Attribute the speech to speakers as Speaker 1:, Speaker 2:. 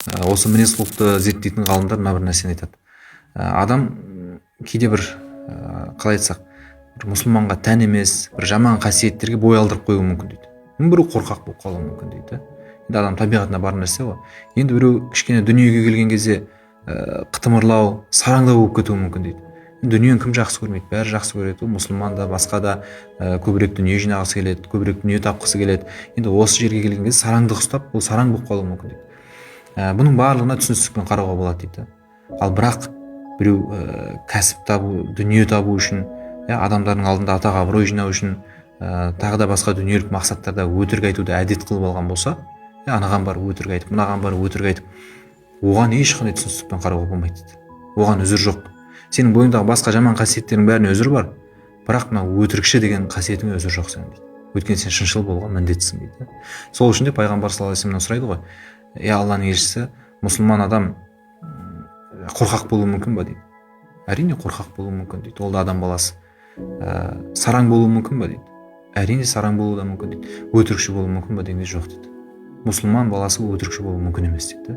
Speaker 1: Осы мінез құлықты зерттейтін ғалымдар мына бір нәрсені айтады. Адам кейде бір қалай айтсақ, бір мұсылманға тән емес бір жаман қасиеттерге бой алдырып қоюы мүмкін дейді. Біреу қорқақ болып қалуы мүмкін дейді. Енді адам табиғатында бар нәрсе ғой. Енді біреу кішкене дүниеге келген кезде қытымырлау, сараңдау болып кетуі мүмкін дейді. Дүниені кім жақсы көрмейді? Бәрі жақсы көреді. Мұсылман да, басқа да көбірек дүние жинағысы келеді, көбірек дүние тапқысы келеді. Енді осы жерге келген кезде сараңдық ұстап, ол сараң болып қалуы мүмкін дейді. Бұның барлығына түсіністікпен қарауға болады дейді. Ал бірақ біреу кәсіп табу, дүние табу үшін, адамдардың алдында атақ абырой жинау үшін, тағы да басқа дүниелік мақсаттарда өтірік айтуды әдет қылып алған болса, анаған барып өтірік айтып, мынаған барып өтірік айтып, оған ешқандай түсіністікпен қарауға болмайды дейді. Оған үзір жоқ. Сенің бойыңдағы басқа жаман қасиеттердің бәріне үзір бар, бірақ мына өтірікші деген қасиетіңе үзір жоқ сенің дейді. Өйткені сен шыншыл болуға міндеттісің дейді. Сол үшін де пайғамбар саллаллаху алейхи вассаламнан сұрайды ғой: Алланың елшісі, мұсылман адам қорқақ болуы мүмкін ба дейді. Әрине қорқақ болуы мүмкін дейді. Ол да адам баласы. Сараң болуы мүмкін ба дейді. Әрине сараң болуы да мүмкін дейді. Өтірікші болуы мүмкін ба дегенде жоқ дейді. Мұсылман баласы өтірікші болуы мүмкін емес дейді.